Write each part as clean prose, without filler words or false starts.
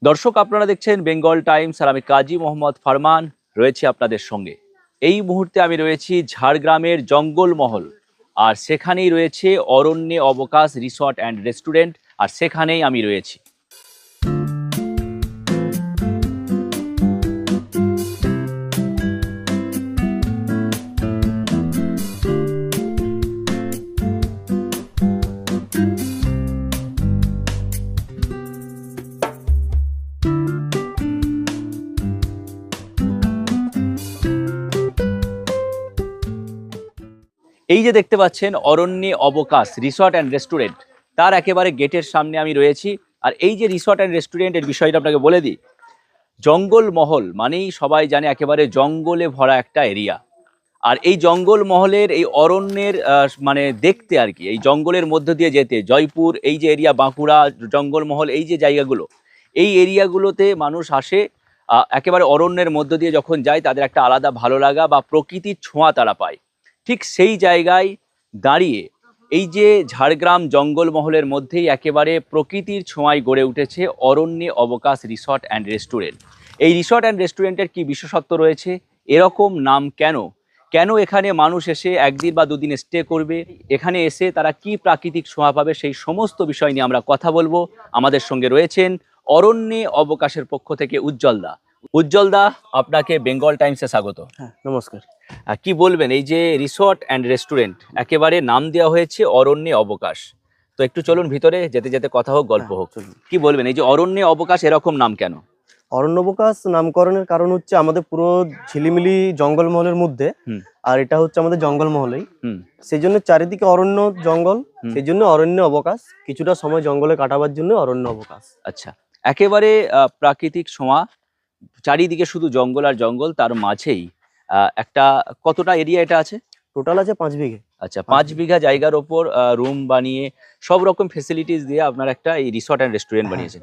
দর্শক, আপনারা দেখছেন বেঙ্গল টাইমস আর আমি কাজী মোহাম্মদ ফারমান রয়েছি আপনাদের সঙ্গে। এই মুহূর্তে আমি রয়েছি ঝাড়গ্রামের জঙ্গলমহল, আর সেখানেই রয়েছে অরণ্যে অবকাশ রিসর্ট অ্যান্ড রেস্টুরেন্ট, আর সেখানেই আমি রয়েছি। এই যে দেখতে পাচ্ছেন অরণ্যে অবকাশ রিসর্ট অ্যান্ড রেস্টুরেন্ট, তার একেবারে গেটের সামনে আমি রয়েছি। আর এই যে রিসর্ট অ্যান্ড রেস্টুরেন্টের বিষয়টা আপনাকে বলে দিই, জঙ্গলমহল মানেই সবাই জানে একেবারে জঙ্গলে ভরা একটা এরিয়া। আর এই জঙ্গলমহলের এই অরণ্যের মানে দেখতে আর কি, এই জঙ্গলের মধ্য দিয়ে যেতে জয়পুর, এই যে এরিয়া বাঁকুড়া, জঙ্গলমহল, এই যে জায়গাগুলো, এই এরিয়াগুলোতে মানুষ আসে। একেবারে অরণ্যের মধ্য দিয়ে যখন যায় তাদের একটা আলাদা ভালো লাগা বা প্রকৃতির ছোঁয়া তারা পায়। ঠিক সেই জায়গায় দাঁড়িয়ে এই যে ঝাড়গ্রাম জঙ্গলমহলের মধ্যেই একেবারে প্রকৃতির ছোঁয়ায় গড়ে উঠেছে অরণ্যে অবকাশ রিসর্ট অ্যান্ড রেস্টুরেন্ট। এই রিসর্ট অ্যান্ড রেস্টুরেন্টের কি বিশেষত্ব রয়েছে, এরকম নাম কেন, কেন এখানে মানুষ এসে একদিন বা দুদিন স্টে করবে, এখানে এসে তারা কি প্রাকৃতিক ছোঁয়া পাবে, সেই সমস্ত বিষয় নিয়ে আমরা কথা বলবো। আমাদের সঙ্গে রয়েছেন অরণ্যে অবকাশের পক্ষ থেকে উজ্জ্বল দা। উজ্জ্বল দা, আপনাকে বেঙ্গল টাইমসে স্বাগত। হ্যাঁ, নমস্কার। কি বলবেন, এই যে রিসর্ট অ্যান্ড রেস্টুরেন্ট একেবারে নাম দেওয়া হয়েছে অরণ্যে অবকাশ, তো একটু চলুন ভিতরে, যেতে যেতে কথা হোক, গল্প হোক। চলুন। কি বলবেন, এই যে অরণ্যে অবকাশ এরকম নাম কেন? অরণ্যবকাশ নামকরণের কারণ হচ্ছে আমাদের পুরো ঝিলিমিলি জঙ্গলমহলের মধ্যে, হুম। আর এটা হচ্ছে আমাদের জঙ্গলমহলেই, হুম। সেই জন্য চারিদিকে অরণ্য জঙ্গল, হুম। সেই জন্য অরণ্য অবকাশ। কিছুটা সময় জঙ্গলে কাটাবার জন্য অরণ্য অবকাশ। আচ্ছা, একেবারে প্রাকৃতিক ছোঁয়া, চারিদিকে শুধু জঙ্গল আর জঙ্গল, তার মাঝেই একটা, কতটা এরিয়া এটা আছে? টোটাল আছে 5 বিঘে। আচ্ছা, 5 বিঘা জায়গার ওপর রুম বানিয়ে সব রকম ফেসিলিটিস দিয়ে আপনারা একটা এই রিসর্ট অ্যান্ড রেস্টুরেন্ট বানিয়েছেন।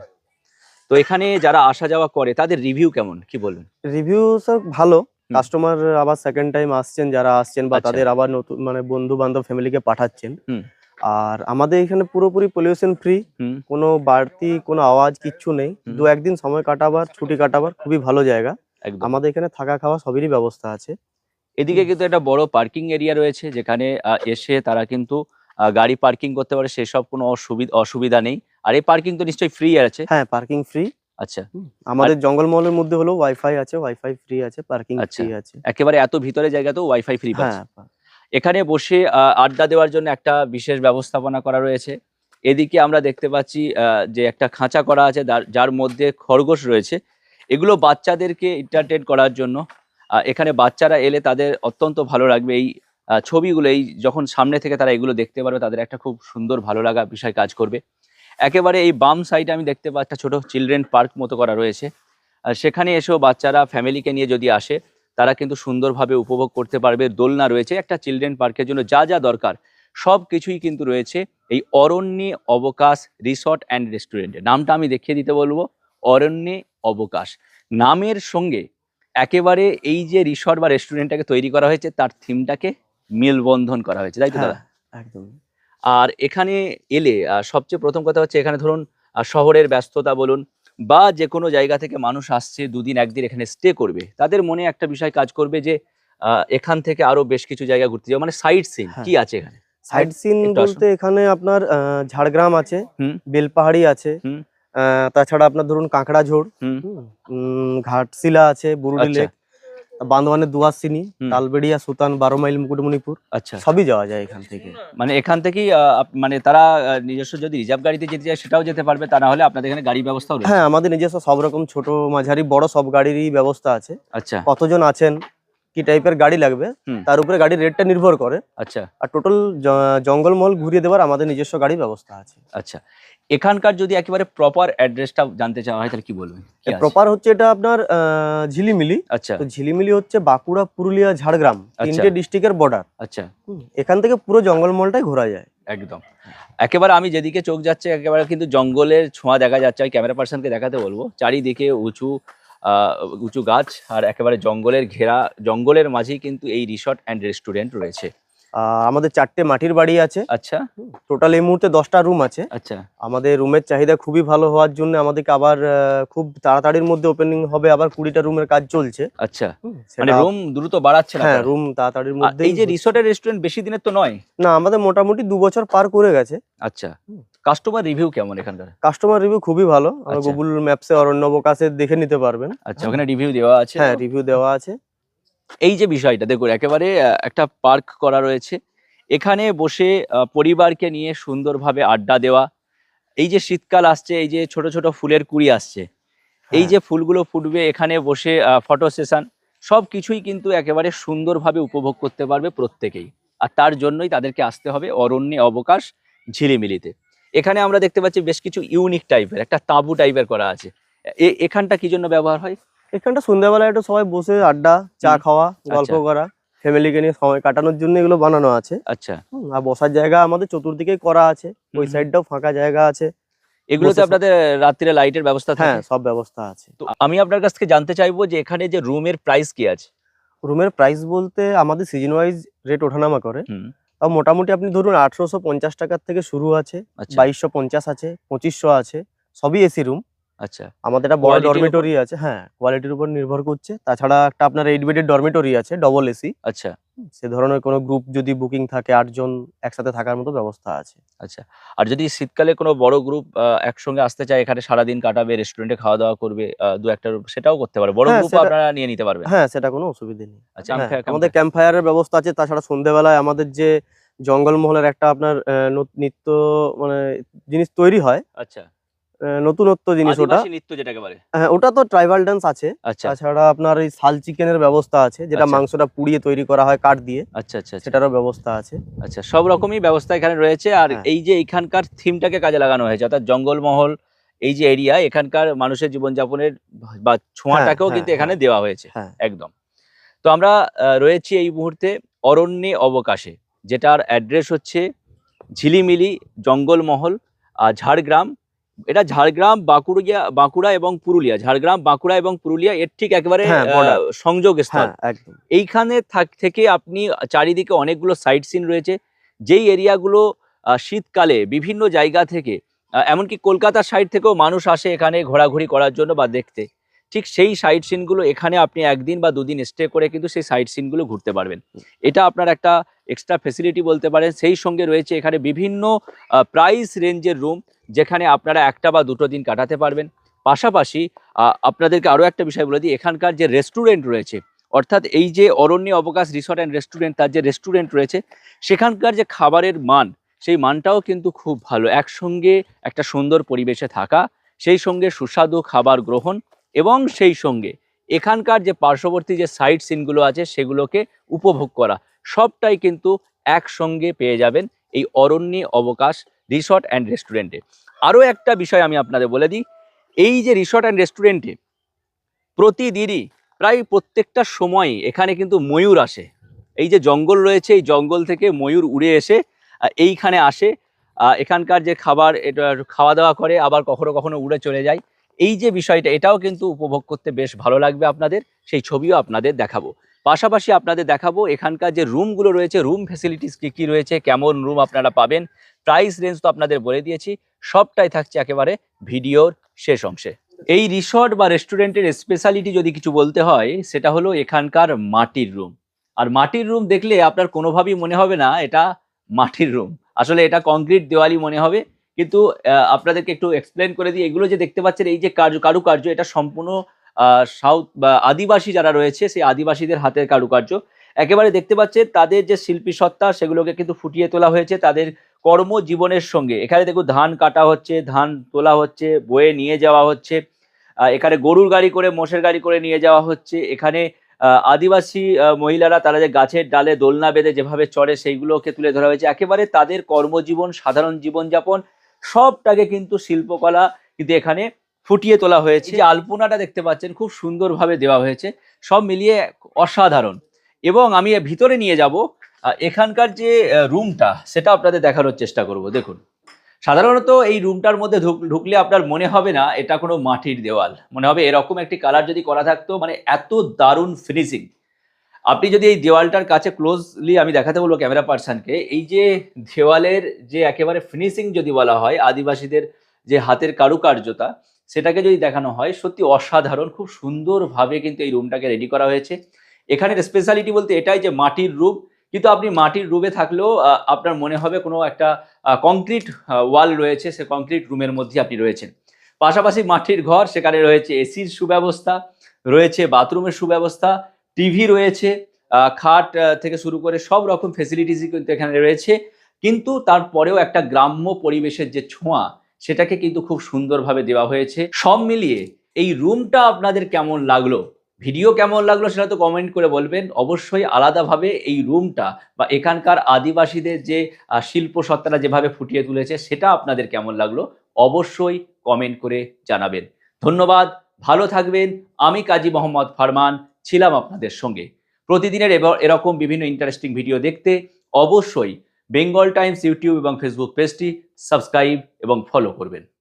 তো এখানে যারা আসা যাওয়া করে তাদের রিভিউ কেমন, কি বলবেন? রিভিউ স্যার ভালো। হুম। কাস্টমার আবার সেকেন্ড টাইম আসছেন, যারা আসছেন বা আচ্ছা। তাদের আবার নতুন মানে বন্ধু বান্ধব ফ্যামিলিকে পাঠাচ্ছেন। হুম। আর আমাদের এখানে পুরোপুরি পলিউশন ফ্রি, হুম। কোনো বাড়তি কোনো আওয়াজ কিচ্ছু নেই। হুম। 2-1 দিন সময় কাটাবার, ছুটি কাটাবার খুবই ভালো জায়গা। একদম। আমাদের এখানে থাকা খাওয়া সবেরই ব্যবস্থা আছে। এদিকে কিন্তু একটা বড় পার্কিং এরিয়া রয়েছে, যেখানে এসে তারা কিন্তু গাড়ি পার্কিং করতে পারে, সেসব কোনো অসুবিধা নেই। আর এই পার্কিং তো নিশ্চয়ই ফ্রি আছে? হ্যাঁ, পার্কিং ফ্রি। আচ্ছা। আমাদের জঙ্গলমহলের মধ্যে হলো ওয়াইফাই আছে, ওয়াইফাই ফ্রি আছে, পার্কিং আচ্ছা, ফ্রি আছে। একেবারে এত ভিতরে জায়গাতেও ওয়াইফাই ফ্রি পাচ্ছে। হ্যাঁ, এখানে বসে আড্ডা দেওয়ার জন্য একটা বিশেষ ব্যবস্থাপনা করা রয়েছে। এদিকে আমরা দেখতে পাচ্ছি যে একটা খাঁচা করা আছে, যার মধ্যে খরগোশ রয়েছে। এগুলো বাচ্চাদেরকে এন্টারটেইন করার জন্য। এখানে বাচ্চারা এলে তাদের অত্যন্ত ভালো লাগবে। এই ছবিগুলো, এই যখন সামনে থেকে তারা এগুলো দেখতে পারবে, তাদের একটা খুব সুন্দর ভালো লাগা বিষয় কাজ করবে। একেবারে এই বাম সাইডে আমি দেখতে পাচ্ছি একটা ছোট চিলড্রেন পার্ক মতো করা রয়েছে। আর সেখানে এসেও বাচ্চারা ফ্যামিলিকে নিয়ে যদি আসে, তারা কিন্তু সুন্দরভাবে উপভোগ করতে পারবে। দোলনা রয়েছে, একটা চিলড্রেন পার্কের জন্য যা যা দরকার সব কিছুই কিন্তু রয়েছে এই অরণ্যে অবকাশ রিসর্ট অ্যান্ড রেস্টুরেন্টে। নামটা আমি দেখিয়ে দিতে বলবো, অরণ্যে অবকাশ। নামের সঙ্গে একেবারে এই যে রিসর্ট বা রেস্টুরেন্টটাকে তৈরি করা হয়েছে, তার থিমটাকে মেলবন্ধন করা হয়েছে, তাই তো দাদা? একদম। আর এখানে এলে সবচেয়ে প্রথম কথা হচ্ছে, এখানে ধরুন শহরের ব্যস্ততা বলুন বা যে কোনো জায়গা থেকে মানুষ আসছে, দুদিন একদিন এখানে স্টে করবে, তাদের মনে একটা বিষয় কাজ করবে যে এখান থেকে আরো বেশ কিছু জায়গা ঘুরতে যাবো, মানে সাইট সিন হ্যাঁ, কি আছে এখানে? সাইট সিন একটু আসুন। বলতে এখানে আপনার ঝাড়গ্রাম আছে, হুম। বেলপাহাড়ি আছে, হুম। তাছাড়া আপনার ধরুন কাঁকড়াঝোড়, হুম। ঘাটশিলা আছে, বুরুডি আচ্ছা। লেক, বান্দোয়ানের দুয়ারচিনি, হুম। তালবেড়িয়া, সুতান, 12 মাইল, মুকুটমণিপুর, আচ্ছা, সবই যাওয়া যায় এখান থেকে। মানে এখান থেকেই মানে তারা নিজস্ব যদি রিজার্ভ গাড়িতে যেতে চায় সেটাও যেতে পারবে, তা না হলে আপনাদের এখানে গাড়ি ব্যবস্থাও রয়েছে? হ্যাঁ, আমাদের নিজস্ব সব রকম ছোট মাঝারি বড় সব গাড়িরই ব্যবস্থা আছে। আচ্ছা। কতজন আছেন, কি টাইপের গাড়ি লাগবে, হুম। তার উপরে গাড়ির রেটটা নির্ভর করে। আচ্ছা। আর টোটাল জঙ্গলমহল ঘুরিয়ে দেওয়ার আমাদের নিজস্ব গাড়ি ব্যবস্থা আছে। আচ্ছা, এখানকার যদি একেবারে প্রপার অ্যাড্রেসটা জানতে চাওয়া হয় তাহলে কি বলবেন, কি আছে? প্রপার হচ্ছে এটা আপনার ঝিলিমিলি। আচ্ছা। তো ঝিলিমিলি হচ্ছে বাঁকুড়া, পুরুলিয়া, ঝাড়গ্রাম, আচ্ছা। 3টে ডিস্ট্রিক্টের বর্ডার। আচ্ছা। এখান থেকে পুরো জঙ্গলমহলটাই ঘোরা যায়। একদম, একেবারে আমি যেদিকে চোখ যাচ্ছে একেবারে কিন্তু জঙ্গলের ছোঁয়া দেখা যাচ্ছে। আমি ক্যামেরা পার্সনকে দেখাতে বলবো, চারিদিকে উঁচু উঁচু গাছ আর একেবারে জঙ্গলের ঘেরা, জঙ্গলের মাঝেই কিন্তু এই রিসর্ট অ্যান্ড রেস্টুরেন্ট রয়েছে। আমাদের 4টে মাটির বাড়ি আছে। আচ্ছা টোটাল এই মুহূর্তে 10টা রুম আছে। আচ্ছা আমাদের রুমের চাহিদা খুবই ভালো হওয়ার জন্য আমাদেরকে আবার খুব তাড়াতাড়ির মধ্যে ওপেনিং হবে, আবার 20টা রুমের কাজ চলছে। আচ্ছা, মানে সেটা রুম দ্রুত বাড়াচ্ছেন হ্যাঁ, আপনারা? রুম তাড়াতাড়ির আর মধ্যে। এই যে রিসোর্টের রেস্টুরেন্ট বেশি দিনের তো নয়? না, আমাদের মোটামুটি 2 বছর পার করে গেছে। আচ্ছা, কাস্টমার রিভিউ কেমন এখানকার? কাস্টমার রিভিউ খুবই ভালো। আমরা আচ্ছা। গুগল ম্যাপসে অরণ্যবকাশে দেখে নিতে পারবেন। আচ্ছা, ওখানে রিভিউ দেওয়া আছে? হ্যাঁ, রিভিউ দেওয়া আছে। এই যে বিষয়টা দেখুন, একেবারে একটা পার্ক করা রয়েছে, এখানে বসে পরিবারকে নিয়ে সুন্দরভাবে আড্ডা দেওয়া। এই যে শীতকাল আসছে, এই যে ছোট ছোট ফুলের কুড়ি আসছে, এই হ্যাঁ। যে ফুলগুলো ফুটবে, এখানে বসে ফটো সেশন, সব কিছুই কিন্তু একেবারে সুন্দরভাবে উপভোগ করতে পারবে প্রত্যেকেই। আর তার জন্যই তাদেরকে আসতে হবে অরণ্যে অবকাশ ঝিলিমিলিতে। এখানে আমরা দেখতে পাচ্ছি বেশ কিছু ইউনিক টাইপের একটা তাঁবু টাইপের করা আছে। এখানটা কি জন্য ব্যবহার হয়? এখানটা সন্ধ্যাবেলা একটু সবাই বসে আড্ডা, চা খাওয়া, গল্প আচ্ছা। করা, ফ্যামিলিকে নিয়ে সময় কাটানোর জন্য এগুলো বানানো আছে। আচ্ছা, আর বসার জায়গা আমাদের চতুর্দিকেই করা আছে। ওই হুম। সাইডটাও ফাঁকা জায়গা আছে। এগুলোতে বসে আপনাদের রাত্রিরে লাইটের ব্যবস্থা হ্যাঁ, থাকে? সব ব্যবস্থা আছে। তো আমি আপনার কাছ থেকে জানতে চাইবো যে এখানে যে রুমের প্রাইস কি আছে? রুমের প্রাইস বলতে আমাদের সিজন ওয়াইজ রেট ওঠানামা করে। হুম। তাও মোটামুটি আপনি ধরুন 1850 টাকার থেকে শুরু আছে, আচ্ছা 2250 আছে, 2500 আছে। সবই এসি রুম। আচ্ছা। আমাদের একটা বড় Quality র উপর? ডরমিটরি আছে। হ্যাঁ, কোয়ালিটির উপর নির্ভর করছে। তাছাড়া একটা আপনার 8 বেডের ডরমিটরি আছে, ডবল এসি। আচ্ছা সে ধরনের কোনো গ্রুপ যদি বুকিং থাকে 8 জন একসাথে থাকার মতো ব্যবস্থা আছে। আচ্ছা। আর যদি শীতকালে কোনো বড় গ্রুপ একসঙ্গে আসতে চায়, এখানে সারাদিন কাটাবে, রেস্টুরেন্টে খাওয়া দাওয়া করবে, ২-১টা রুম, সেটাও করতে পারে? বড় হ্যাঁ, গ্রুপও সেটা আপনারা নিয়ে নিতে পারবেন? হ্যাঁ, সেটা কোনো অসুবিধে নেই। আচ্ছা, হ্যাঁ, ক্যাম্প আমাদের ক্যাম্প ফায়ারের ব্যবস্থা আছে। তাছাড়া সন্ধ্যেবেলায় আমাদের যে জঙ্গলমহলের একটা আপনার নিত্য মানে জিনিস তৈরি হয়, আচ্ছা, নতুনত্ব জিনিস ওটা। আদিবাসী নৃত্য যেটাকে বলে? হ্যাঁ, ওটা তো ট্রাইবাল ডান্স আছে। আচ্ছা তাছাড়া আপনার এই শাল চিকেনের ব্যবস্থা আছে, যেটা আচ্ছা। মাংসটা পুড়িয়ে তৈরি করা হয় কাঠ দিয়ে, আচ্ছা আচ্ছা আচ্ছা। সেটারও ব্যবস্থা আছে। আচ্ছা, সব রকমই ব্যবস্থা এখানে রয়েছে। আর হ্যাঁ। এই যে এখানকার থিমটাকে কাজে লাগানো হয়েছে, অর্থাৎ জঙ্গলমহল, এই যে এরিয়া, এখানকার মানুষের জীবনযাপনের বা ছোঁয়াটাকেও হ্যাঁ, কিন্তু হ্যাঁ, এখানে দেওয়া হয়েছে। হ্যাঁ। একদম। তো আমরা রয়েছি এই মুহূর্তে অরণ্যে অবকাশে, যেটার অ্যাড্রেস হচ্ছে ঝিলিমিলি জঙ্গলমহল, ঝাড়গ্রাম। এটা ঝাড়গ্রাম, বাঁকুড়া এবং পুরুলিয়া, ঝাড়গ্রাম, বাঁকুড়া এবং পুরুলিয়া এর ঠিক একেবারে হ্যাঁ, border। সংযোগ স্থল। হ্যাঁ, একদম। এইখানে থেকে আপনি চারিদিকে অনেকগুলো সাইট সিন রয়েছে, যেই এরিয়াগুলো শীতকালে বিভিন্ন জায়গা থেকে, এমনকি কলকাতার সাইড থেকেও মানুষ আসে এখানে ঘোরাঘুরি করার জন্য বা দেখতে। ঠিক সেই সাইট সিনগুলো এখানে আপনি 1 দিন বা 2 দিন স্টে করে কিন্তু সেই সাইট সিনগুলো ঘুরতে পারবেন। এটা আপনার একটা এক্সট্রা ফেসিলিটি বলতে পারেন। সেই সঙ্গে রয়েছে এখানে বিভিন্ন প্রাইস রেঞ্জের রুম, যেখানে আপনারা 1টা বা 2টো দিন কাটাতে পারবেন। পাশাপাশি আপনাদেরকে আরও একটা বিষয় বলে দিই, এখানকার যে রেস্টুরেন্ট রয়েছে, অর্থাৎ এই যে অরণ্য অবকাশ রিসর্ট অ্যান্ড রেস্টুরেন্ট, তার যে রেস্টুরেন্ট রয়েছে, সেখানকার যে খাবারের মান, সেই মানটাও কিন্তু খুব ভালো। একসঙ্গে একটা সুন্দর পরিবেশে থাকা, সেই সঙ্গে সুস্বাদু খাবার গ্রহণ, এবং সেই সঙ্গে এখানকার যে পার্শ্ববর্তী যে সাইট সিনগুলো আছে সেগুলোকে উপভোগ করা, সবটাই কিন্তু একসঙ্গে পেয়ে যাবেন এই অরণ্য অবকাশ রিসর্ট অ্যান্ড রেস্টুরেন্টে। আরও একটা বিষয় আমি আপনাদের বলে দিই, এই যে রিসর্ট অ্যান্ড রেস্টুরেন্টে প্রতিদিনই প্রায় প্রত্যেকটা সময়ই এখানে কিন্তু ময়ূর আসে। এই যে জঙ্গল রয়েছে, এই জঙ্গল থেকে ময়ূর উড়ে এসে এইখানে আসে, এখানকার যে খাবার এটা খাওয়া দাওয়া করে, আবার কখনো কখনো উড়ে চলে যায়। এই যে বিষয়টা, এটাও কিন্তু উপভোগ করতে বেশ ভালো লাগবে আপনাদের, সেই ছবিও আপনাদের দেখাবো। পাশাপাশি আপনাদের দেখাবো এখানকার যে রুমগুলো রয়েছে, রুম ফ্যাসিলিটিস কী কী রয়েছে, কেমন রুম আপনারা পাবেন, প্রাইস রেঞ্জ তো আপনাদের বলে দিয়েছি, সবটাই থাকছে একেবারে ভিডিওর শেষ অংশে। এই রিসর্ট বা রেস্টুরেন্টের স্পেশালিটি যদি কিছু বলতে হয়, সেটা হলো এখানকার মাটির রুম। আর মাটির রুম দেখলে আপনার কোনোভাবেই মনে হবে না এটা মাটির রুম, আসলে এটা কংক্রিট দেওয়ালই মনে হবে। কিন্তু আপনাদেরকে একটু এক্সপ্লেন করে দিই, এগুলো যে দেখতে পাচ্ছেন, এই যে কারুকার্য, এটা সম্পূর্ণ সাউথ বা আদিবাসী যারা রয়েছে, সেই আদিবাসীদের হাতের কারুকার্য। একেবারে দেখতে পাচ্ছেন তাদের যে শিল্পী সত্তা, সেগুলোকে কিন্তু ফুটিয়ে তোলা হয়েছে তাদের কর্মজীবনের সঙ্গে। এখানে দেখুন ধান কাটা হচ্ছে, ধান তোলা হচ্ছে, বয়ে নিয়ে যাওয়া হচ্ছে, এখানে গরুর গাড়ি করে, মোষের গাড়ি করে নিয়ে যাওয়া হচ্ছে। এখানে আদিবাসী মহিলারা, তারা যে গাছের ডালে দোলনা বেঁধে যেভাবে চড়ে, সেইগুলোকে তুলে ধরা হয়েছে। একেবারে তাদের কর্মজীবন, সাধারণ জীবনযাপন, সবটাকে কিন্তু শিল্পকলা কিন্তু এখানে ফুটিয়ে তোলা হয়েছে। যে আলপনাটা দেখতে পাচ্ছেন, খুব সুন্দরভাবে দেওয়া হয়েছে, সব মিলিয়ে অসাধারণ। এবং আমি ভিতরে নিয়ে যাব, এখানকার যে রুমটা, সেটা আপনাদের দেখানোর চেষ্টা করব। দেখুন, সাধারণত এই রুমটার মধ্যে ঢুকলে আপনার মনে হবে না এটা কোনো মাটির দেওয়াল, মনে হবে এরকম একটি কালার যদি করা থাকতো, মানে এত দারুণ ফিনিশিং। আপনি যদি এই দেওয়ালটার কাছে ক্লোজলি আমি দেখাতে বলবো ক্যামেরা পার্সনকে, এই যে দেওয়ালের যে একেবারে ফিনিশিং যদি বলা হয়, আদিবাসীদের যে হাতের কারুকার্যতা, সেটাকে যদি দেখানো হয়, সত্যি অসাধারণ, খুব সুন্দরভাবে কিন্তু এই রুমটাকে রেডি করা হয়েছে। এখানের স্পেশালিটি বলতে এটাই যে মাটির রুম, কিন্তু আপনি মাটির রুমে থাকলেও আপনার মনে হবে কোনো একটা কংক্রিট ওয়াল রয়েছে, সে কংক্রিট রুমের মধ্যে আপনি রয়েছেন। পাশাপাশি মাটির ঘর, সেখানে রয়েছে এসির সুব্যবস্থা, রয়েছে বাথরুমের সুব্যবস্থা, টিভি রয়েছে, খাট থেকে শুরু করে সব রকম ফেসিলিটিসই কিন্তু এখানে রয়েছে। কিন্তু তারপরেও একটা গ্রাম্য পরিবেশের যে ছোঁয়া, সেটাকে কিন্তু খুব সুন্দরভাবে দেওয়া হয়েছে। সব মিলিয়ে এই রুমটা আপনাদের কেমন লাগলো, ভিডিও কেমন লাগলো, সেটা তো কমেন্ট করে বলবেন। অবশ্যই আলাদাভাবে এই রুমটা বা এখানকার আদিবাসীদের যে শিল্প সত্তারা যেভাবে ফুটিয়ে তুলেছে, সেটা আপনাদের কেমন লাগলো অবশ্যই কমেন্ট করে জানাবেন। ধন্যবাদ, ভালো থাকবেন। আমি কাজী মোহাম্মদ ফারমান ছিলাম আপনাদের সঙ্গে। প্রতিদিনের এরকম বিভিন্ন ইন্টারেস্টিং ভিডিও দেখতে অবশ্যই বেঙ্গল টাইমস ইউটিউব এবং ফেসবুক পেজটি সাবস্ক্রাইব এবং ফলো করবেন।